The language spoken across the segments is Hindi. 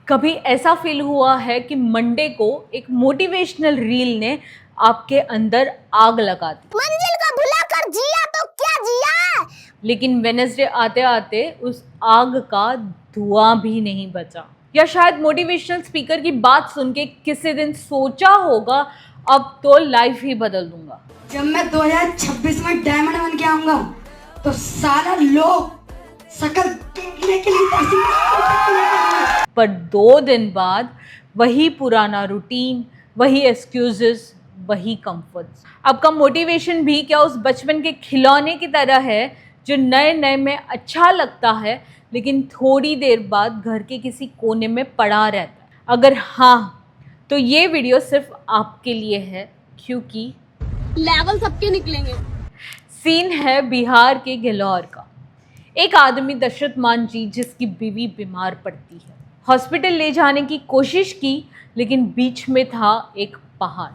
कभी ऐसा फील हुआ है कि मंडे को एक मोटिवेशनल रील ने आपके अंदर आग लगा दी, मंजिल को भुलाकर जिया तो क्या जिया। लेकिन वेनेसडे आते आते उस आग का धुआं भी नहीं बचा। या शायद मोटिवेशनल स्पीकर की बात सुन के किसी दिन सोचा होगा अब तो लाइफ ही बदल दूंगा। जब मैं 2026 में डायमंड बन के आऊंगा तो सारा लोग शकल देखने के लिए तरसेंगे। पर 2 दिन बाद वही पुराना रूटीन, वही एक्सक्यूजेस, वही कंफर्ट्स। आपका मोटिवेशन भी क्या उस बचपन के खिलौने की तरह है जो नए नए में अच्छा लगता है लेकिन थोड़ी देर बाद घर के किसी कोने में पड़ा रहता है? अगर हाँ, तो ये वीडियो सिर्फ आपके लिए है, क्योंकि लेवल सबके निकलेंगे। सीन है बिहार के गहलोर का। एक आदमी दशरथ मान जी जिसकी बीवी बीमार पड़ती है, हॉस्पिटल ले जाने की कोशिश की लेकिन बीच में था एक पहाड़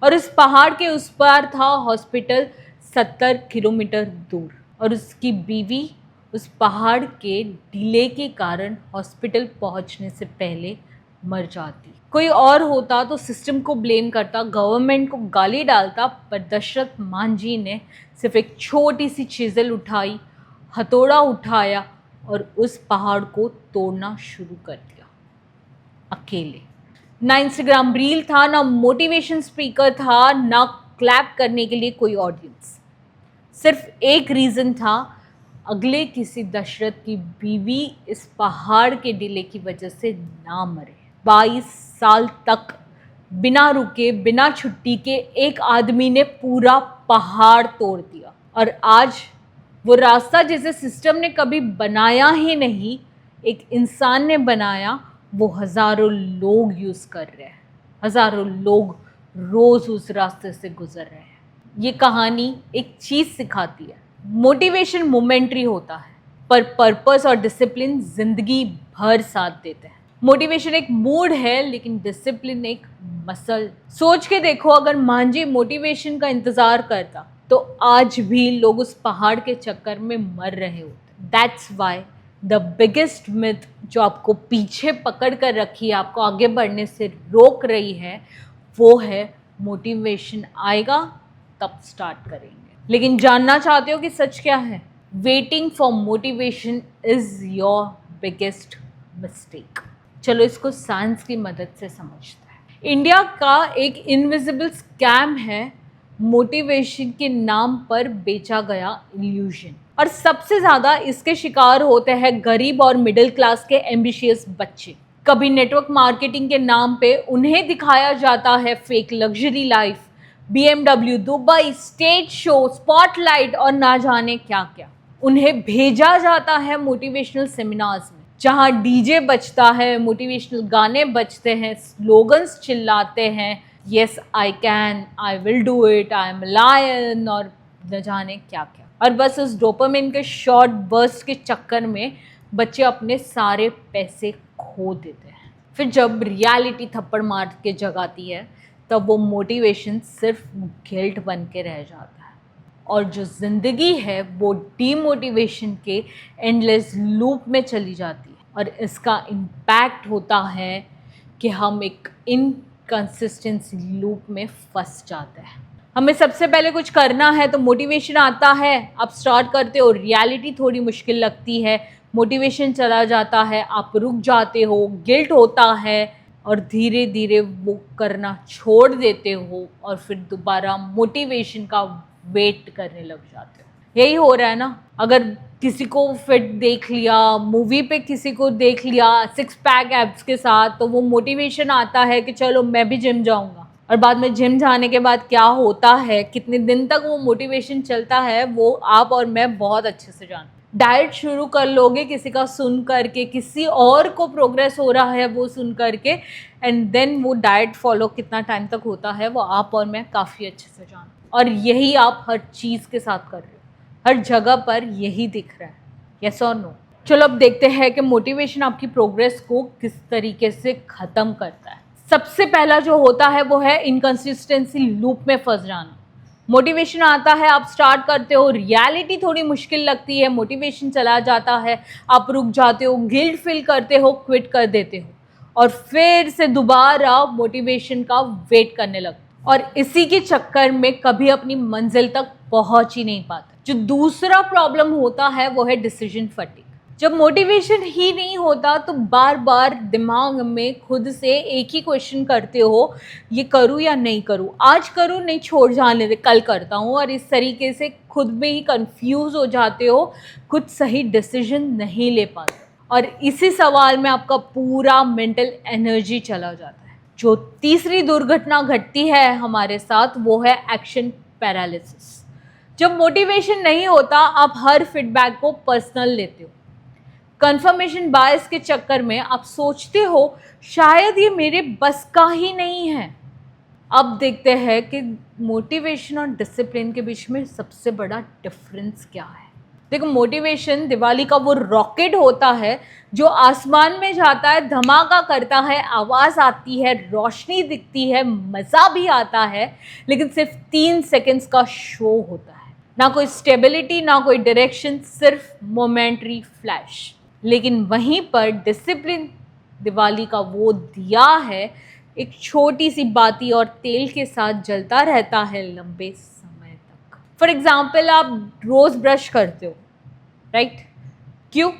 और इस पहाड़ के उस पार था हॉस्पिटल 70 किलोमीटर दूर और उसकी बीवी उस पहाड़ के डिले के कारण हॉस्पिटल पहुंचने से पहले मर जाती। कोई और होता तो सिस्टम को ब्लेम करता, गवर्नमेंट को गाली डालता, पर दशरथ मांझी ने सिर्फ एक छोटी सी चीज़ल उठाई, हथौड़ा उठाया और उस पहाड़ को तोड़ना शुरू कर दिया अकेले। ना इंस्टाग्राम रील था, ना मोटिवेशन स्पीकर था, ना क्लैप करने के लिए कोई ऑडियंस। सिर्फ एक रीज़न था, अगले किसी दशरथ की बीवी इस पहाड़ के डिले की वजह से ना मरे। 22 साल तक बिना रुके, बिना छुट्टी के एक आदमी ने पूरा पहाड़ तोड़ दिया और आज वो रास्ता जिसे सिस्टम ने कभी बनाया ही नहीं, एक इंसान ने बनाया, वो हज़ारों लोग यूज़ कर रहे हैं, हज़ारों लोग रोज़ उस रास्ते से गुजर रहे हैं। ये कहानी एक चीज़ सिखाती है, मोटिवेशन मोमेंटरी होता है पर पर्पस और डिसिप्लिन ज़िंदगी भर साथ देते हैं। मोटिवेशन एक मूड है लेकिन डिसिप्लिन एक मसल। सोच के देखो, अगर मांझी मोटिवेशन का इंतज़ार करता तो आज भी लोग उस पहाड़ के चक्कर में मर रहे होते। That's why the biggest myth जो आपको पीछे पकड़ कर रखी है, आपको आगे बढ़ने से रोक रही है, वो है मोटिवेशन आएगा तब स्टार्ट करेंगे। लेकिन जानना चाहते हो कि सच क्या है? Waiting for motivation is your biggest mistake. चलो इसको साइंस की मदद से समझते हैं। इंडिया का एक इनविजिबल स्कैम है मोटिवेशन के नाम पर बेचा गया इल्यूजन, और सबसे ज़्यादा इसके शिकार होते हैं गरीब और मिडिल क्लास के एम्बिशियस बच्चे। कभी नेटवर्क मार्केटिंग के नाम पे उन्हें दिखाया जाता है fake luxury life, BMW, Dubai, stage show, spotlight और ना जाने क्या क्या। उन्हें भेजा जाता है मोटिवेशनल सेमिनार्स में जहाँ डीजे बजता है, मोटिवेशनल गाने बजते हैं, स्लोगन्स चिल्लाते हैं, yes I can, I will do it, I am lion और न जाने क्या क्या। और बस उस डोपामिन के शॉर्ट बर्स्ट के चक्कर में बच्चे अपने सारे पैसे खो देते हैं। फिर जब रियलिटी थप्पड़ मार के जगाती है तब वो मोटिवेशन सिर्फ गिल्ट बन के रह जाता है और जो ज़िंदगी है वो डीमोटिवेशन के एंडलेस लूप में चली जाती है। और इसका इम्पैक्ट होता है कि हम एक इनकंसिस्टेंसी लूप में फंस जाते हैं। हमें सबसे पहले कुछ करना है तो मोटिवेशन आता है, आप स्टार्ट करते हो, रियलिटी थोड़ी मुश्किल लगती है, मोटिवेशन चला जाता है, आप रुक जाते हो, गिल्ट होता है और धीरे धीरे वो करना छोड़ देते हो और फिर दोबारा मोटिवेशन का वेट करने लग जाते हो। यही हो रहा है ना। अगर किसी को फिट देख लिया, मूवी पे किसी को देख लिया 6 पैक एब्स के साथ, तो वो मोटिवेशन आता है कि चलो मैं भी जिम जाऊंगा, और बाद में जिम जाने के बाद क्या होता है, कितने दिन तक वो मोटिवेशन चलता है, वो आप और मैं बहुत अच्छे से जानते हैं। डाइट शुरू कर लोगे किसी का सुन करके, किसी और को प्रोग्रेस हो रहा है वो सुन करके, एंड देन वो डाइट फॉलो कितना टाइम तक होता है वो आप और मैं काफ़ी अच्छे से जानते हैं। और यही आप हर चीज़ के साथ कर रहे हो, हर जगह पर यही दिख रहा है। यस और नो? चलो अब देखते हैं कि मोटिवेशन आपकी प्रोग्रेस को किस तरीके से ख़त्म करता है। सबसे पहला जो होता है वो है इनकंसिस्टेंसी लूप में फंस जाना। मोटिवेशन आता है, आप स्टार्ट करते हो, रियलिटी थोड़ी मुश्किल लगती है, मोटिवेशन चला जाता है, आप रुक जाते हो, गिल्ट फील करते हो, क्विट कर देते हो। और फिर से दोबारा मोटिवेशन का वेट करने लगते और इसी के चक्कर में कभी अपनी मंजिल तक पहुंच ही नहीं पाते। जो दूसरा प्रॉब्लम होता है वो है डिसीजन फटीग। जब मोटिवेशन ही नहीं होता तो बार बार दिमाग में खुद से एक ही क्वेश्चन करते हो, ये करूँ या नहीं करूँ, आज करूँ नहीं छोड़ जाने दे कल करता हूँ, और इस तरीके से खुद में ही कंफ्यूज हो जाते हो, खुद सही डिसीजन नहीं ले पाते और इसी सवाल में आपका पूरा मेंटल एनर्जी चला जाता है। जो तीसरी दुर्घटना घटती है हमारे साथ वो है एक्शन पैरालिसिस। जब मोटिवेशन नहीं होता आप हर फीडबैक को पर्सनल लेते हो। कंफर्मेशन बायस के चक्कर में आप सोचते हो शायद ये मेरे बस का ही नहीं है। अब देखते हैं कि मोटिवेशन और डिसिप्लिन के बीच में सबसे बड़ा डिफरेंस क्या है। देखो, मोटिवेशन दिवाली का वो रॉकेट होता है जो आसमान में जाता है, धमाका करता है, आवाज़ आती है, रोशनी दिखती है, मज़ा भी आता है, लेकिन सिर्फ 3 सेकेंड्स का शो होता है। ना कोई स्टेबिलिटी, ना कोई डायरेक्शन, सिर्फ मोमेंटरी फ्लैश। लेकिन वहीं पर डिसिप्लिन दिवाली का वो दिया है, एक छोटी सी बाती और तेल के साथ जलता रहता है लंबे समय तक। फॉर एग्जाम्पल, आप रोज़ ब्रश करते हो, राइट? क्यों?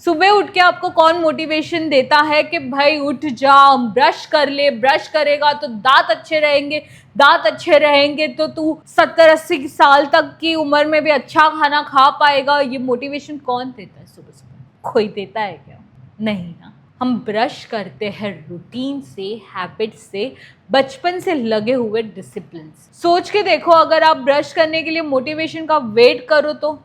सुबह उठ के आपको कौन मोटिवेशन देता है कि भाई उठ जा, ब्रश कर ले, ब्रश करेगा तो दांत अच्छे रहेंगे, दांत अच्छे रहेंगे तो तू 70-80 साल तक की उम्र में भी अच्छा खाना खा पाएगा। ये मोटिवेशन कौन देता है सुबह सुबह? कोई देता है क्या? नहीं ना। हम ब्रश करते हैं रूटीन से, हैबिट से, बचपन से लगे हुए डिसिप्लिन से। सोच के देखो, अगर आप ब्रश करने के लिए मोटिवेशन का वेट करो तो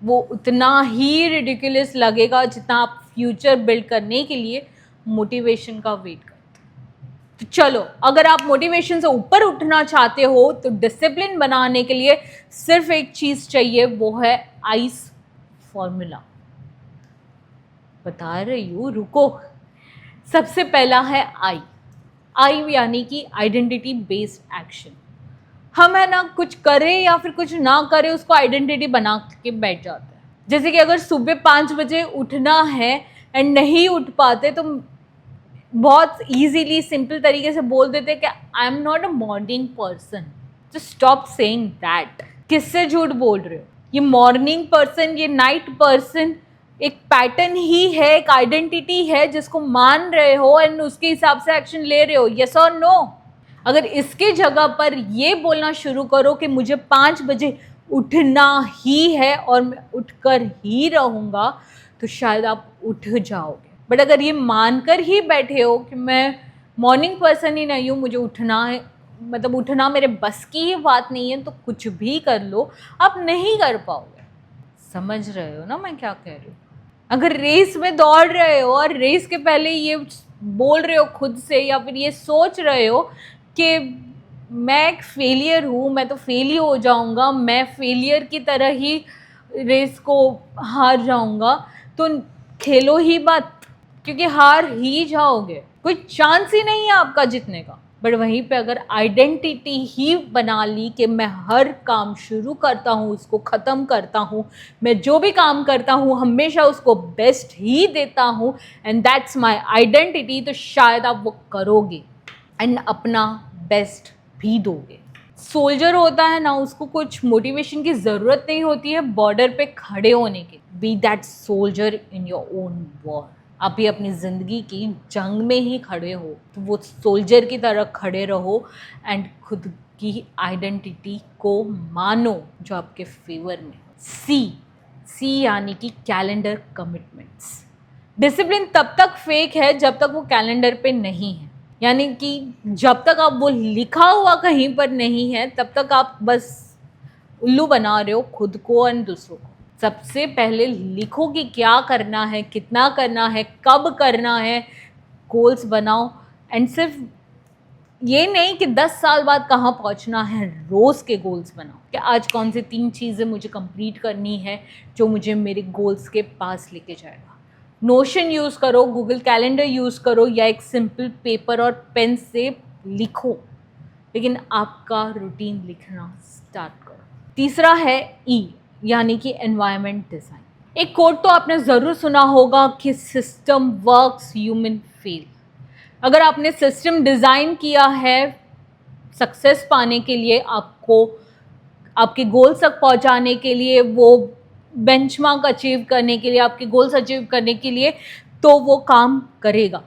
वो उतना ही रिडिकुलस लगेगा जितना आप फ्यूचर बिल्ड करने के लिए मोटिवेशन का वेट करते हो। तो चलो, अगर आप मोटिवेशन से ऊपर उठना चाहते हो तो डिसिप्लिन बनाने के लिए सिर्फ एक चीज़ चाहिए, वो है आइस फॉर्मूला। बता रही हूँ, रुको। सबसे पहला है आई यानी कि आइडेंटिटी बेस्ड एक्शन। हम है ना, कुछ करें या फिर कुछ ना करें, उसको आइडेंटिटी बना के बैठ जाते हैं। जैसे कि अगर सुबह 5 बजे उठना है एंड नहीं उठ पाते तो बहुत इजीली सिंपल तरीके से बोल देते कि I am not a morning person. तो स्टॉप सेइंग दैट। किससे झूठ बोल रहे हो? ये मॉर्निंग पर्सन, ये नाइट पर्सन एक पैटर्न ही है, एक आइडेंटिटी है जिसको मान रहे हो एंड उसके हिसाब से एक्शन ले रहे हो। यस और नो? अगर इसके जगह पर ये बोलना शुरू करो कि मुझे 5 बजे उठना ही है और मैं उठकर ही रहूँगा, तो शायद आप उठ जाओगे। बट अगर ये मानकर ही बैठे हो कि मैं मॉर्निंग पर्सन ही नहीं हूँ, मुझे उठना है, मतलब उठना मेरे बस की ही बात नहीं है, तो कुछ भी कर लो, आप नहीं कर पाओगे। समझ रहे हो ना मैं क्या कह रही हूँ? अगर रेस में दौड़ रहे हो और रेस के पहले ये बोल रहे हो खुद से, या फिर ये सोच रहे हो कि मैं एक फेलियर हूँ, मैं तो फेल ही हो जाऊँगा, मैं फेलियर की तरह ही रेस को हार जाऊँगा, तो खेलो ही मत, क्योंकि हार ही जाओगे। कोई चांस ही नहीं है आपका जीतने का। बट वहीं पे अगर आइडेंटिटी ही बना ली कि मैं हर काम शुरू करता हूँ उसको ख़त्म करता हूँ, मैं जो भी काम करता हूँ हमेशा उसको बेस्ट ही देता हूँ एंड दैट्स माय आइडेंटिटी, तो शायद आप वो करोगे एंड अपना बेस्ट भी दोगे। सोल्जर होता है ना, उसको कुछ मोटिवेशन की ज़रूरत नहीं होती है बॉर्डर पे खड़े होने की। Be that soldier in your own war. आप भी अपनी ज़िंदगी की जंग में ही खड़े हो तो वो सोल्जर की तरह खड़े रहो एंड खुद की आइडेंटिटी को मानो जो आपके फेवर में। सी यानी कि कैलेंडर कमिटमेंट्स। डिसिप्लिन तब तक फेक है जब तक वो कैलेंडर पे नहीं है, यानी कि जब तक आप वो लिखा हुआ कहीं पर नहीं है तब तक आप बस उल्लू बना रहे हो खुद को और दूसरों को। सबसे पहले लिखो कि क्या करना है, कितना करना है, कब करना है, गोल्स बनाओ एंड सिर्फ ये नहीं कि 10 साल बाद कहाँ पहुँचना है, रोज़ के गोल्स बनाओ कि आज कौन सी 3 चीज़ें मुझे कंप्लीट करनी है जो मुझे मेरे गोल्स के पास लेके जाएगा। नोशन यूज़ करो, गूगल कैलेंडर यूज़ करो या एक सिंपल पेपर और पेन से लिखो, लेकिन आपका रूटीन लिखना स्टार्ट करो। तीसरा है ई यानी कि एनवायरनमेंट डिज़ाइन। एक कोट तो आपने ज़रूर सुना होगा कि सिस्टम वर्क्स, ह्यूमन फेल। अगर आपने सिस्टम डिज़ाइन किया है सक्सेस पाने के लिए, आपको आपके गोल्स तक पहुंचाने के लिए, वो बेंचमार्क अचीव करने के लिए, आपके गोल्स अचीव करने के लिए, तो वो काम करेगा।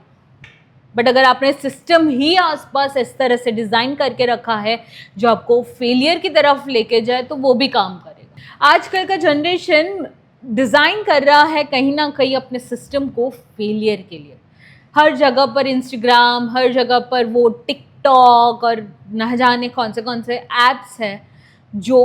बट अगर आपने सिस्टम ही आसपास इस तरह से डिज़ाइन करके रखा है जो आपको फेलियर की तरफ लेके जाए, तो वो भी काम करेगा। आजकल का जनरेशन डिज़ाइन कर रहा है कहीं ना कहीं अपने सिस्टम को फेलियर के लिए। हर जगह पर इंस्टाग्राम, हर जगह पर वो टिकटॉक और न जाने कौन से ऐप्स हैं जो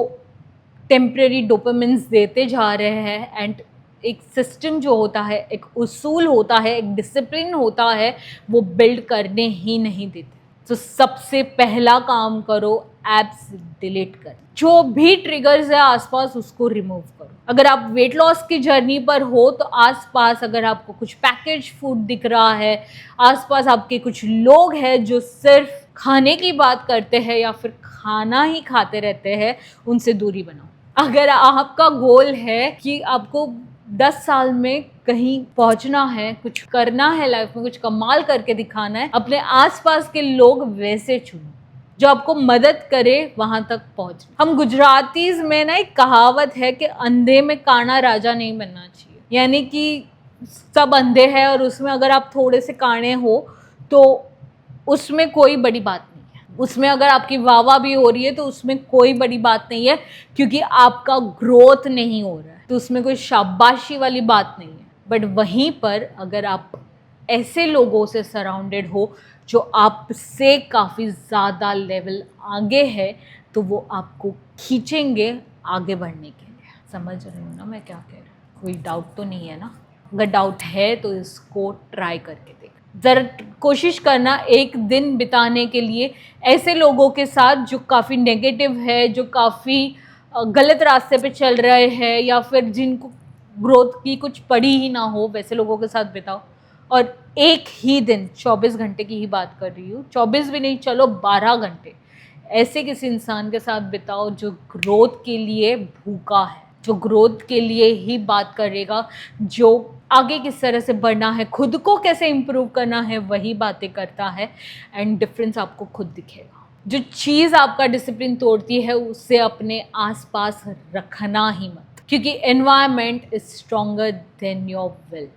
टेम्परेरी डोपामिन्स देते जा रहे हैं। एंड एक सिस्टम जो होता है, एक उसूल होता है, एक डिसिप्लिन होता है, वो बिल्ड करने ही नहीं देते। तो सबसे पहला काम करो, ऐप्स डिलीट कर, जो भी ट्रिगर्स है आसपास उसको रिमूव करो। अगर आप वेट लॉस की जर्नी पर हो तो आसपास अगर आपको कुछ पैकेज फूड दिख रहा है, आसपास आपके कुछ लोग हैं जो सिर्फ खाने की बात करते हैं या फिर खाना ही खाते रहते हैं, उनसे दूरी बनाओ। अगर आपका गोल है कि आपको 10 साल में कहीं पहुंचना है, कुछ करना है लाइफ में, कुछ कमाल करके दिखाना है, अपने आसपास के लोग वैसे चुनो जो आपको मदद करे वहां तक पहुंच। हम गुजरातीज में ना एक कहावत है कि अंधे में काना राजा नहीं बनना चाहिए, यानी कि सब अंधे हैं और उसमें अगर आप थोड़े से काने हो तो उसमें कोई बड़ी बात नहीं है। उसमें अगर आपकी वाह भी हो रही है तो उसमें कोई बड़ी बात नहीं है, क्योंकि आपका ग्रोथ नहीं हो रहा है, तो उसमें कोई शाबाशी वाली बात नहीं है। बट वहीं पर अगर आप ऐसे लोगों से सराउंडेड हो जो आपसे काफ़ी ज़्यादा लेवल आगे है, तो वो आपको खींचेंगे आगे बढ़ने के लिए। समझ रहे हो ना मैं क्या कह रही हूँ? कोई डाउट तो नहीं है ना? अगर डाउट है तो इसको ट्राई करके देख। ज़रा कोशिश करना एक दिन बिताने के लिए ऐसे लोगों के साथ जो काफ़ी नेगेटिव है, जो काफ़ी गलत रास्ते पे चल रहे हैं, या फिर जिनको ग्रोथ की कुछ पड़ी ही ना हो, वैसे लोगों के साथ बिताओ। और एक ही दिन, 24 घंटे की ही बात कर रही हूँ, 24 भी नहीं, चलो 12 घंटे ऐसे किसी इंसान के साथ बिताओ जो ग्रोथ के लिए भूखा है, जो ग्रोथ के लिए ही बात करेगा, जो आगे किस तरह से बढ़ना है, खुद को कैसे इम्प्रूव करना है, वही बातें करता है। एंड डिफरेंस आपको खुद दिखेगा। जो चीज़ आपका डिसिप्लिन तोड़ती है उसे अपने आसपास रखना ही मत, क्योंकि environment is stronger than your will,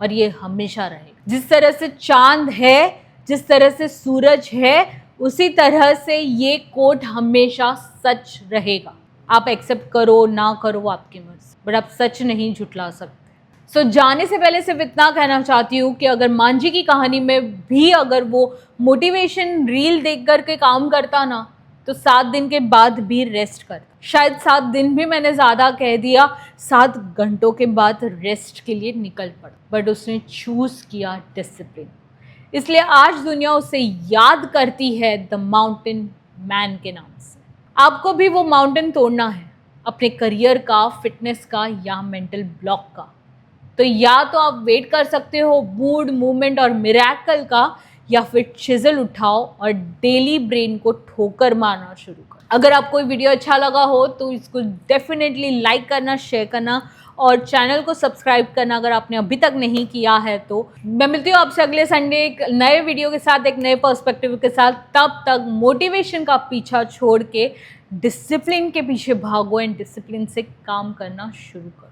और ये हमेशा रहेगा। जिस तरह से चांद है, जिस तरह से सूरज है, उसी तरह से ये कोट हमेशा सच रहेगा। आप एक्सेप्ट करो ना करो वो आपकी मर्जी, बट आप सच नहीं झुटला सकते। सो जाने से पहले सिर्फ इतना कहना चाहती हूँ कि अगर मांझी की कहानी में भी अगर वो मोटिवेशन रील देख कर के काम करता ना, तो 7 दिन के बाद भी रेस्ट करता। शायद 7 दिन भी मैंने ज़्यादा कह दिया, 7 घंटों के बाद रेस्ट के लिए निकल पड़ा, बट उसने चूज़ किया डिसिप्लिन। इसलिए आज दुनिया उसे याद करती है द माउंटेन मैन के नाम से। आपको भी वो माउंटेन तोड़ना है, अपने करियर का, फिटनेस का या मेंटल ब्लॉक का। तो या तो आप वेट कर सकते हो मूड, मूवमेंट और मिरेकल का, या फिर चिजल उठाओ और डेली ब्रेन को ठोकर मारना शुरू करो। अगर आपको ये वीडियो अच्छा लगा हो तो इसको डेफिनेटली लाइक करना, शेयर करना और चैनल को सब्सक्राइब करना अगर आपने अभी तक नहीं किया है तो। मैं मिलती हूँ आपसे अगले संडे एक नए वीडियो के साथ, एक नए पर्सपेक्टिव के साथ। तब तक मोटिवेशन का पीछा छोड़ के डिसिप्लिन के पीछे भागो एंड डिसिप्लिन से काम करना शुरू करो।